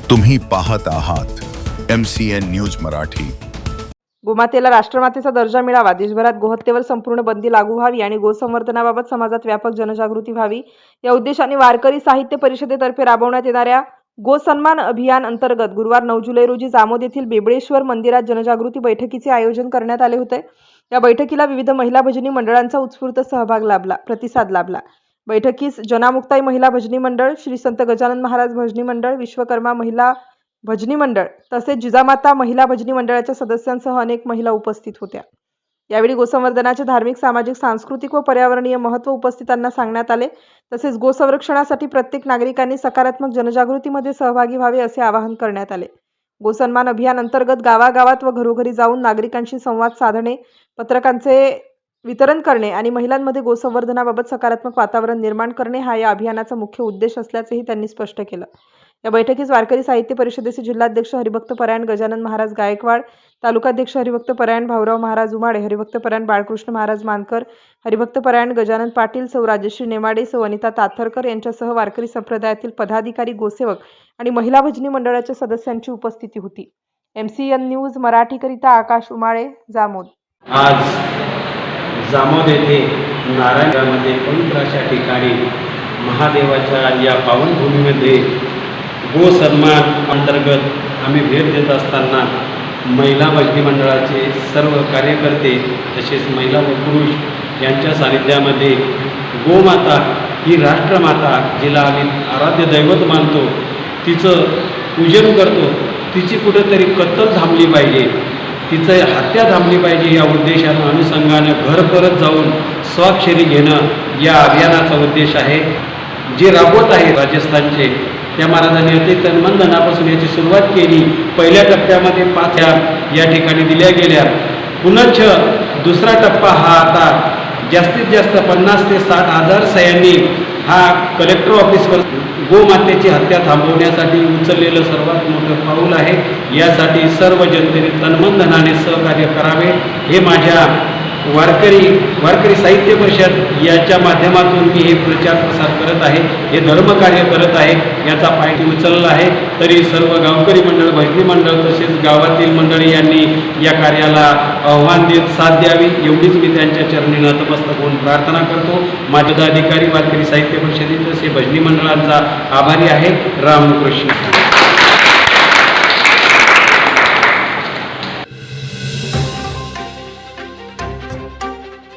तुम्ही पाहत आहात MCN न्यूज मराठी। गोमातेला राष्ट्रमातेचा दर्जा मिळावा, देशभरात गोहत्येवर संपूर्ण बंदी लागू व्हावी आणि गोसंवर्धनाबाबत समाजात व्यापक जनजागृती व्हावी या उद्देशाने वारकरी साहित्य परिषदेतर्फे राबवण्यात येणाऱ्या गोसन्मान अभियान अंतर्गत गुरुवार 9 जुलै रोजी जामोद येथील बेबळेश्वर मंदिरात जनजागृती बैठकीचे आयोजन करण्यात आले होते। या बैठकीला विविध महिला भजनी मंडळांचा उत्स्फूर्त प्रतिसाद लाभला। बैठकीस जनामुक्ताई महिला भजनी मंडळ, श्री संत गजानन महाराज भजनी मंडळ, विश्वकर्मा महिला भजनी मंडळ तसेच जिजामाता महिला भजनी मंडळाच्या सदस्यांसह अनेक महिला उपस्थित होत्या। यावेळी गोसंवर्धनाचे धार्मिक, सामाजिक, सांस्कृतिक व पर्यावरणीय महत्त्व उपस्थितांना सांगण्यात आले। तसेच गोसंरक्षणासाठी प्रत्येक नागरिकांनी सकारात्मक जनजागृतीमध्ये सहभागी व्हावे असे आवाहन करण्यात आले। गोसन्मान अभियान अंतर्गत गावागावात व घरोघरी जाऊन नागरिकांशी संवाद साधणे, पत्रकांचे वितरण करणे आणि महिलांमध्ये गोसंवर्धनाबाबत सकारात्मक वातावरण निर्माण करणे हा या अभियानाचा मुख्य उद्देश असल्याचेही त्यांनी स्पष्ट केलं। या बैठकीस वारकरी साहित्य परिषदेचे जिल्हाध्यक्ष हरिभक्त परायण गजानन महाराज गायकवाड, तालुकाध्यक्ष हरिभक्त परायण भाऊराव महाराज उमाडे, हरिभक्त परायण बाळकृष्ण महाराज मानकर, हरिभक्त परायण गजानन पाटील, सौ राजश्री नेमाडे, सौ अनिता ताथरकर यांच्यासह वारकरी संप्रदायातील पदाधिकारी, गोसेवक आणि महिला भजनी मंडळाच्या सदस्यांची उपस्थिती होती। MCN न्यूज मराठीकरिता आकाश उमाळे, जामोद। आज जामोद येथे नारायणगावमध्ये पवित्र अशा ठिकाणी महादेवाच्या या पावनभूमीमध्ये गोसन्मान अंतर्गत आम्ही भेट देत असताना महिला भजनी मंडळाचे सर्व कार्यकर्ते तसेच महिला व पुरुष यांच्या सानिध्यामध्ये गोमाता ही राष्ट्रमाता, जिला आम्ही आराध्य दैवत मानतो, तिचं पूजन करतो, तिची कुठेतरी कत्तल थांबली पाहिजे, तिचं हत्या थांबली पाहिजे या उद्देशानं अनुषंगानं घर परत जाऊन स्वाक्षरी घेणं या अभियानाचा उद्देश आहे। जे राबवत आहे राजस्थानचे त्या महाराजांनी अति तन्मनधनापासून याची सुरुवात केली। पहिल्या टप्प्यामध्ये 5 या ठिकाणी दिल्या गेल्या, पुनश्च दुसरा टप्पा हा आता जास्तीत जास्त 50 ते 60 हजार सह्यांनी हा कलेक्टर ऑफिसवर गोमातेची हत्या थांबवण्यासाठी उचललेलं सर्वात मोठं पाऊल आहे। यासाठी सर्व जनतेने तन्मनधनाने सहकार्य करावे हे माझ्या वारकरी साहित्य परिषद याच्या माध्यमातून मी हे प्रचार प्रसार करत आहे, हे धर्मकार्य करत आहे। याचा पायटी उचलला आहे तरी सर्व गावकरी मंडळ, भजनी मंडळ तसेच गावातील मंडळी यांनी या कार्याला आव्हान देत साथ द्यावी एवढीच मी त्यांच्या चरणी नतमस्तक होऊन प्रार्थना करतो। माझे पदाधिकारी वारकरी साहित्य परिषदेचे तसे भजनी मंडळांचा आभारी आहे। रामकृष्ण।